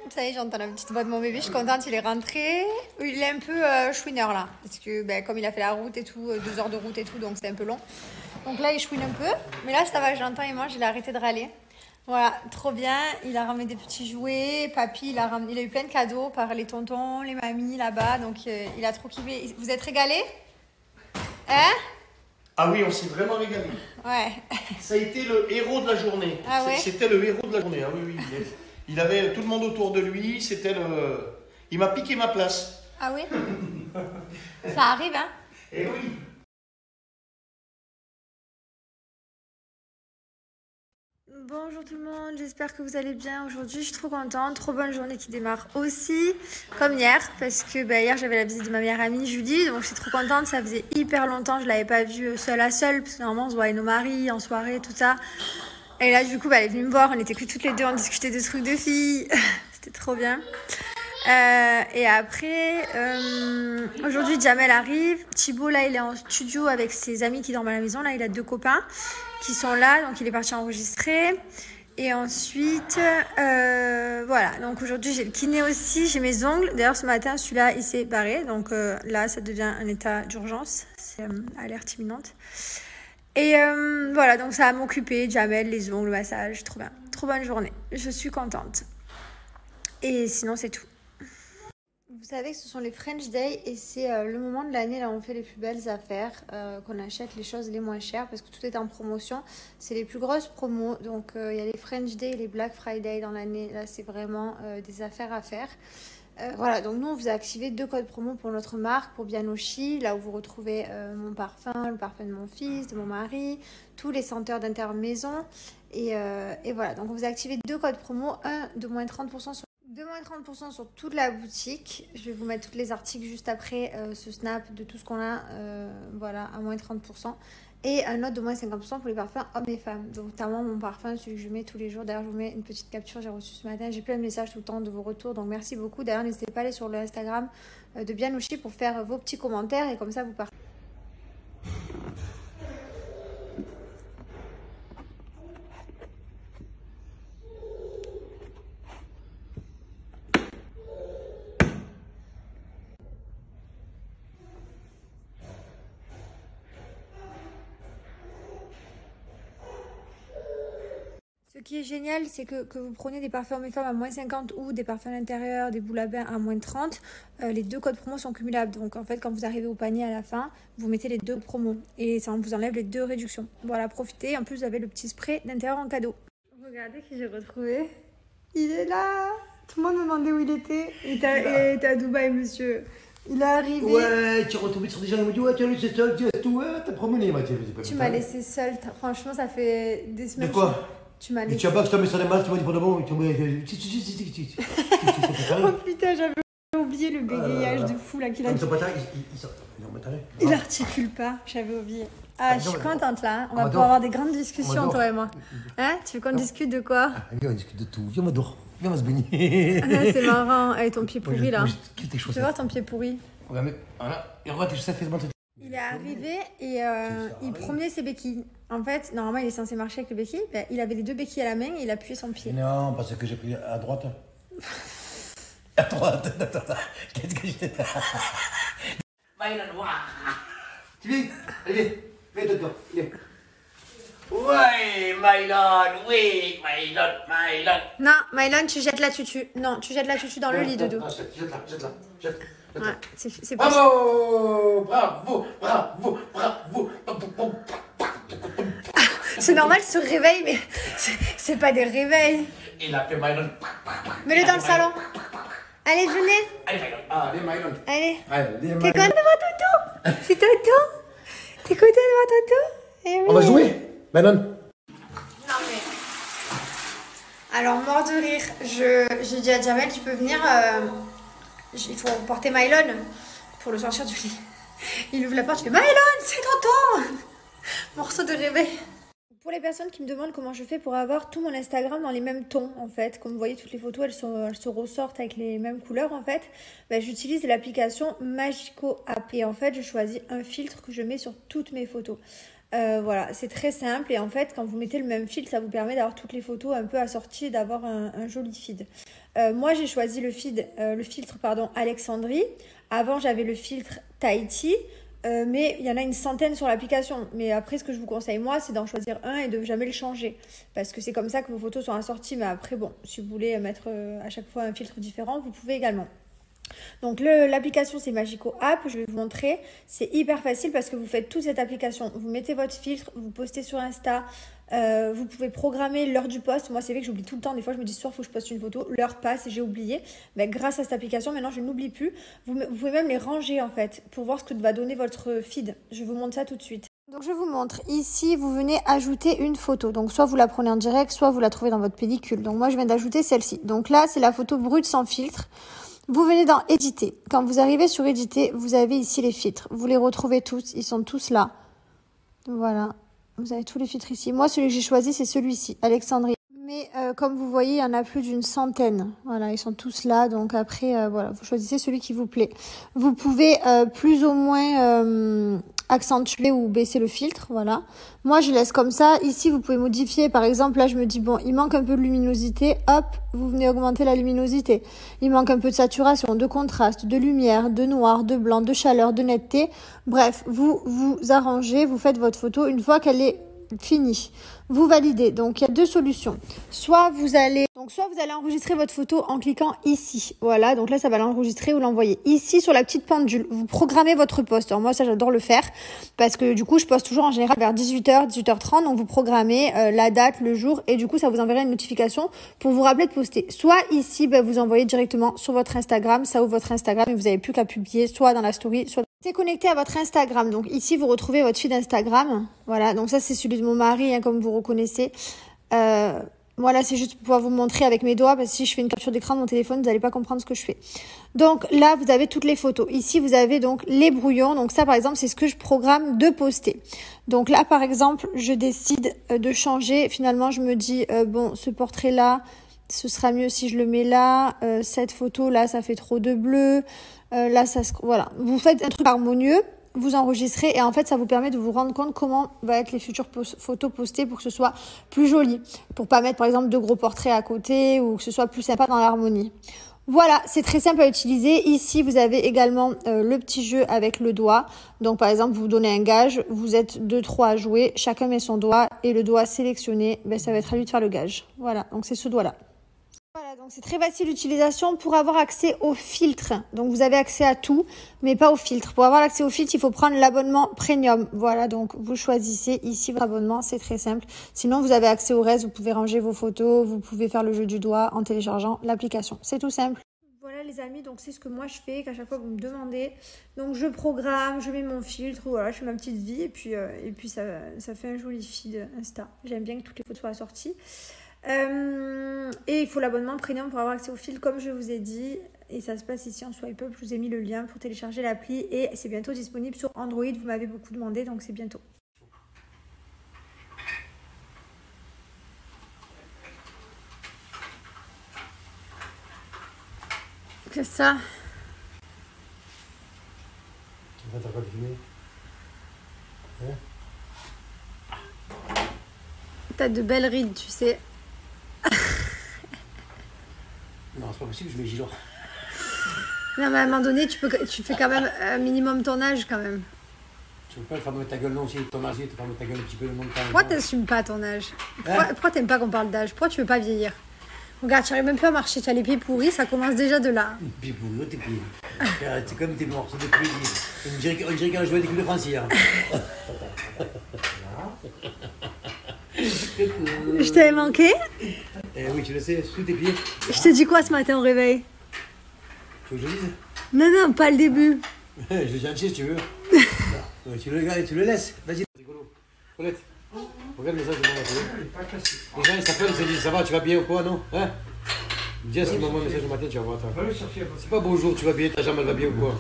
Ça y est, j'entends la petite voix de mon bébé. Je suis contente, il est rentré. Il est un peu chouineur là. Parce que comme il a fait la route et tout, 2 heures de route et tout, donc c'est un peu long. Donc là, il chouine un peu. Mais là, ça va, je l'entends, il mange, il a arrêté de râler. Voilà, trop bien. Il a ramené des petits jouets. Papy, il a eu plein de cadeaux par les tontons, les mamies là-bas. Donc il a trop kiffé. Vous êtes régalés? Hein? Ah oui, on s'est vraiment régalé. Ouais. Ça a été le héros de la journée. Ah ouais? C'était le héros de la journée. Ah oui, oui. Il avait tout le monde autour de lui. C'était le. Il m'a piqué ma place. Ah oui? Ça arrive, hein? Eh oui. Bonjour tout le monde, j'espère que vous allez bien. Aujourd'hui, je suis trop contente, trop bonne journée qui démarre aussi, comme hier, parce que hier j'avais la visite de ma meilleure amie Julie, donc je suis trop contente. Ça faisait hyper longtemps, je l'avais pas vue seule à seule, parce que normalement on se voit avec nos maris en soirée, tout ça. Et là du coup, elle est venue me voir, on était que toutes les deux, on discutait de trucs de filles, c'était trop bien. Et après, aujourd'hui Jamel arrive. Thibaut là il est en studio avec ses amis qui dorment à la maison. Là il a 2 copains qui sont là, donc il est parti enregistrer. Et ensuite, voilà, donc aujourd'hui j'ai le kiné aussi, j'ai mes ongles. D'ailleurs ce matin celui-là il s'est barré, donc là ça devient un état d'urgence, c'est alerte imminente. Et voilà, donc ça va m'occuper, Jamel, les ongles, le massage, trop bien, trop bonne journée, je suis contente. Et sinon c'est tout. Vous savez que ce sont les French Day et c'est le moment de l'année là où on fait les plus belles affaires, qu'on achète les choses les moins chères parce que tout est en promotion. C'est les plus grosses promos, donc il y a les French Day et les Black Friday dans l'année. Là c'est vraiment des affaires à faire. Voilà, donc nous on vous a activé 2 codes promo pour notre marque, pour Bianoshi, là où vous retrouvez mon parfum, le parfum de mon fils, de mon mari, tous les senteurs d'intérieur maison. Et voilà, donc on vous a activé 2 codes promo, un de moins 30% sur toute la boutique. Je vais vous mettre tous les articles juste après ce snap de tout ce qu'on a, voilà, à moins 30%. Et un autre de moins 50% pour les parfums hommes et femmes. Donc notamment mon parfum, celui que je mets tous les jours. D'ailleurs, je vous mets une petite capture, j'ai reçu ce matin. J'ai plein de messages tout le temps de vos retours, donc merci beaucoup. D'ailleurs, n'hésitez pas à aller sur le Instagram de Bianoshi pour faire vos petits commentaires et comme ça vous partez. Ce qui est génial, c'est que vous prenez des parfums hommes et femmes à moins 50 ou des parfums d'intérieur, des boules à bain à moins 30. Les 2 codes promo sont cumulables. Donc en fait, quand vous arrivez au panier à la fin, vous mettez les 2 promos. Et ça vous enlève les 2 réductions. Voilà, profitez. En plus, vous avez le petit spray d'intérieur en cadeau. Regardez qui j'ai retrouvé. Il est là. Tout le monde me demandait où il était. Il était à Dubaï, monsieur. Il est arrivé. Ouais, tu es retombé sur des gens, ils m'ont dit, ouais, tu as laissé seul, tu as tout, ouais, t'as promené, moi, tu m'as laissé seule. Franchement, ça fait des semaines. De quoi? Tu m'as laissé. Mais tu as pas que je t'en mets sur les mains, tu m'as dit, pour de bon, tu m'as oh putain, j'avais oublié le bégayage de fou là qu'il a. Il articule pas, j'avais oublié. Ah, je suis contente là. On va pouvoir avoir des grandes discussions, toi et moi. Hein? Tu veux qu'on discute de quoi? Viens, on discute de tout. Viens, on m'adore. Viens, on va se baigner. Ah, c'est marrant. Avec ton pied pourri là. Tu veux voir ton pied pourri? Regarde, voilà. Et regarde tes chaussettes, fais-moi. Il est arrivé et il promenait ses béquilles. En fait, normalement, il est censé marcher avec les béquilles. Il avait les 2 béquilles à la main et il appuyait son pied. Non, parce que j'ai pris à droite. À droite. Qu'est-ce que j'étais là? Tu viens? Allez, viens dedans. Viens. Ouais, Mylon, oui, Mylon. Non, Mylon, tu jettes la tutu. Non, tu jettes la tutu dans le lit, Doudou. Jette-la. Ouais, c'est Bravo, bravo. C'est normal, ce réveil, mais c'est pas des réveils. Il a fait Mylon. Mets-le dans le salon. Allez, venez. Allez, Mylon. Allez, Mylon. Allez. Allez, T'es content de voir Toto? C'est Toto? T'es content de voir Toto? Eh oui. On va jouer, Mylon. Non mais... Alors, mort de rire. J'ai dit à Jamel, tu peux venir... Il faut porter Mylon pour le sortir du lit. Il ouvre la porte, je fais Mylon, c'est Tonton. Morceau de réveil. Pour les personnes qui me demandent comment je fais pour avoir tout mon Instagram dans les mêmes tons, en fait, comme vous voyez, toutes les photos, elles se ressortent avec les mêmes couleurs, en fait, j'utilise l'application Magico App. Et en fait, je choisis un filtre que je mets sur toutes mes photos. Voilà, c'est très simple et en fait quand vous mettez le même filtre, ça vous permet d'avoir toutes les photos un peu assorties et d'avoir un joli feed. Moi j'ai choisi le filtre Alexandrie. Avant j'avais le filtre Tahiti, mais il y en a une centaine sur l'application. Mais après ce que je vous conseille moi, c'est d'en choisir un et de jamais le changer. Parce que c'est comme ça que vos photos sont assorties. Mais après bon, si vous voulez mettre à chaque fois un filtre différent, vous pouvez également. Donc l'application c'est Magico App, je vais vous montrer, c'est hyper facile parce que vous faites toute cette application, vous mettez votre filtre, vous postez sur Insta, vous pouvez programmer l'heure du post. Moi c'est vrai que j'oublie tout le temps, des fois je me dis ce soir il faut que je poste une photo, l'heure passe et j'ai oublié. Mais grâce à cette application maintenant je n'oublie plus, vous pouvez même les ranger en fait pour voir ce que va donner votre feed. Je vous montre ça tout de suite. Donc je vous montre, ici vous venez ajouter une photo, donc soit vous la prenez en direct, soit vous la trouvez dans votre pellicule. Donc moi je viens d'ajouter celle-ci, donc là c'est la photo brute sans filtre. Vous venez dans éditer. Quand vous arrivez sur éditer, vous avez ici les filtres. Vous les retrouvez tous, ils sont tous là. Voilà, vous avez tous les filtres ici. Moi, celui que j'ai choisi, c'est celui-ci, Alexandrie. Mais comme vous voyez, il y en a plus d'une centaine. Voilà, ils sont tous là. Donc après, voilà, vous choisissez celui qui vous plaît. Vous pouvez plus ou moins accentuer ou baisser le filtre. Voilà. Moi, je laisse comme ça. Ici, vous pouvez modifier. Par exemple, là, je me dis, bon, il manque un peu de luminosité. Hop, vous venez augmenter la luminosité. Il manque un peu de saturation, de contraste, de lumière, de noir, de blanc, de chaleur, de netteté. Bref, vous vous arrangez, vous faites votre photo une fois qu'elle est finie. Vous validez. Donc, il y a deux solutions. Soit vous allez enregistrer votre photo en cliquant ici. Voilà. Donc là, ça va l'enregistrer ou l'envoyer. Ici, sur la petite pendule, vous programmez votre post. Alors moi, ça, j'adore le faire parce que du coup, je poste toujours en général vers 18h, 18h30. Donc, vous programmez la date, le jour et du coup, ça vous enverra une notification pour vous rappeler de poster. Soit ici, vous envoyez directement sur votre Instagram. Ça ouvre votre Instagram et vous n'avez plus qu'à publier soit dans la story, soit... C'est connecté à votre Instagram. Donc ici, vous retrouvez votre feed Instagram. Voilà. Donc ça, c'est celui de mon mari, hein, comme vous reconnaissez. Moi, là, c'est juste pour pouvoir vous montrer avec mes doigts, parce que si je fais une capture d'écran de mon téléphone, vous n'allez pas comprendre ce que je fais. Donc là, vous avez toutes les photos. Ici, vous avez donc les brouillons. Donc ça, par exemple, c'est ce que je programme de poster. Donc là, par exemple, je décide de changer. Finalement, je me dis, bon, ce portrait-là, ce sera mieux si je le mets là. Cette photo-là, ça fait trop de bleu. Là, voilà. Vous faites un truc harmonieux. Vous enregistrez et en fait ça vous permet de vous rendre compte comment va être les futures photos postées pour que ce soit plus joli, pour pas mettre par exemple de gros portraits à côté ou que ce soit plus sympa dans l'harmonie. Voilà, c'est très simple à utiliser. Ici vous avez également le petit jeu avec le doigt. Donc par exemple vous donnez un gage, vous êtes 2-3 à jouer, chacun met son doigt et le doigt sélectionné, ça va être à lui de faire le gage. Voilà, donc c'est ce doigt là. Voilà, donc c'est très facile d'utilisation pour avoir accès aux filtres. Donc vous avez accès à tout, mais pas aux filtres. Pour avoir accès aux filtres, il faut prendre l'abonnement premium. Voilà, donc vous choisissez ici votre abonnement, c'est très simple. Sinon, vous avez accès au reste, vous pouvez ranger vos photos, vous pouvez faire le jeu du doigt en téléchargeant l'application. C'est tout simple. Voilà les amis, donc c'est ce que moi je fais, qu'à chaque fois vous me demandez. Donc je programme, je mets mon filtre, voilà, je fais ma petite vie et puis ça fait un joli feed Insta. J'aime bien que toutes les photos soient assorties. Et il faut l'abonnement premium pour avoir accès au fil comme je vous ai dit et ça se passe ici en swipe up. Je vous ai mis le lien pour télécharger l'appli et c'est bientôt disponible sur Android, vous m'avez beaucoup demandé donc c'est bientôt. Que ça? Tu vas te filmer? T'as de belles rides, tu sais. Non, c'est pas possible, je mets Gilor. Non, mais à un moment donné, tu fais quand même un minimum ton âge quand même. Tu veux pas le faire mettre ta gueule, non, aussi, ton âge, tu vas faire mettre ta gueule un petit peu le monde. Pourquoi t'assumes pas ton âge? Pourquoi t'aimes pas qu'on parle d'âge? Pourquoi tu veux pas vieillir? Regarde, tu n'arrives même plus à marcher, tu as les pieds pourris, ça commence déjà de là. Pieds pourris, tes pieds. C'est comme tes morceaux de pieds. On dirait qu'elle a joué des coups de France hier. Je t'avais manqué? Oui, tu le sais, sous tes pieds. Je t'ai dit quoi ce matin au réveil? Tu veux que je le dise? Non, non, pas le début. Je l'ai gentil si tu veux. Tu le regardes et tu le laisses. Vas-y, c'est rigolo. Colette, regarde le message de mon matin. Les gens ils s'appellent, ils se disent ça va, tu vas bien ou quoi, non? Hein? Dis à ce qu'il m'envoie un message du matin, tu vas voir. C'est pas bonjour, tu vas bien, ta jambe elle va bien ou quoi?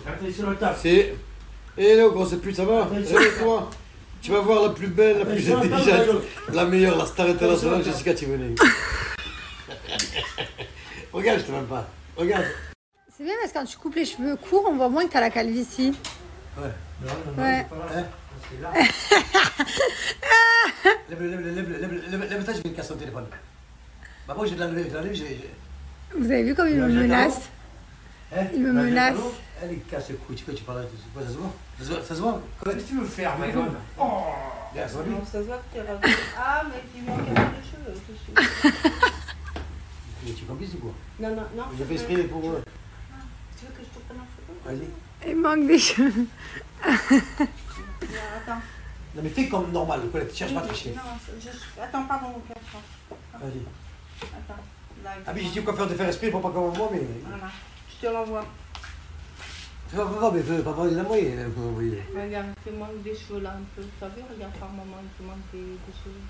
C'est. Hello, grosse pute, ça va? Réveille-toi. Tu vas voir la plus belle, la plus intelligente, la meilleure, la star internationale, Jessica Thimonnet. Regarde, je te même pas. Regarde. C'est bien parce que quand tu coupes les cheveux courts, on voit moins que t'as la calvitie. Ouais. Ouais. Lève-toi, je vais me casser ton téléphone. Bah moi, je vais te l'enlever, Vous avez vu comme il me menace? Il me menace. Elle est casse le couille, tu parles de ça se voit? Ça se voit? Qu'est-ce que tu veux faire, ma gueule? Regarde, ça va lui. Non, ça se voit que t'es ravi. Ah, mais il manque un peu de cheveux, c'est sûr. Tu es complice ou quoi? Non, non, non. J'ai fait exprès pour... Tu veux que je te prenne en photo? Vas-y. Il manque des cheveux. Attends. Non mais fais comme normal, Colette, cherche pas à tricher. Non, attends, pardon, ok, Vas-y. attends. Là, Ah mais j'ai dit au coiffeur de faire esprit pour pas comme moi, mais... Voilà, je te l'envoie. Fais pas, mais fais pas l'envoyer. Regarde, il te manque des cheveux là un peu. T'as vu, regarde par moment, il te manque des cheveux.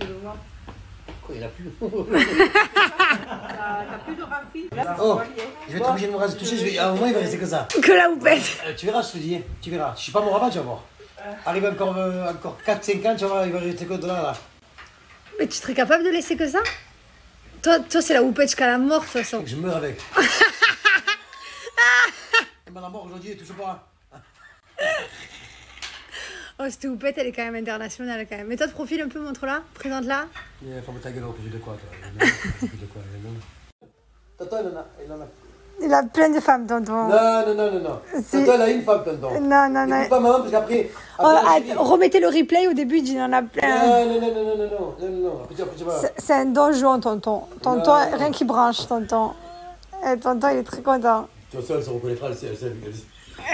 Tu le vois? Quoi, il a plus? T'as plus de raffinement. Là, tu Oh, vois, je vais être obligé de me raser toucher, à un moment il va rester que ça. Que la houppette. Tu verras, je te dis, tu verras. Je suis pas mon rabat, tu vas voir. Arrive encore 4-5 ans, tu vas voir, il va rester que de là. Mais tu serais capable de laisser que ça? Toi c'est la houppette jusqu'à la mort, de toute façon. Je meurs avec. Mais la mort aujourd'hui, touche pas. Oh, cette houppette, elle est quand même internationale, quand même. Mais toi, de profil, un peu, montre-la. Présente-la. Ferme ta gueule au plus de quoi, toi. Tonton, il en a. Il a plein de femmes, tonton. Non. Si. Tonton, il a une femme, tonton. Non. Écoute pas maman, parce qu'après... Remettez le replay au début, il dit il en a plein. Non. Après, tu vas... C'est un donjon, tonton. Tonton, Non. rien qui branche, tonton. Tonton, il est très content. Toi seul, ça reconnaîtra, elle sait.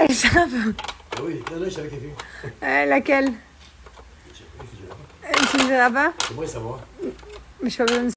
Elles savent. Ah oui, non, je savais qu'elle fait. Laquelle? Tu ne verras pas? C'est moi, ça va. Mais je suis pas besoin de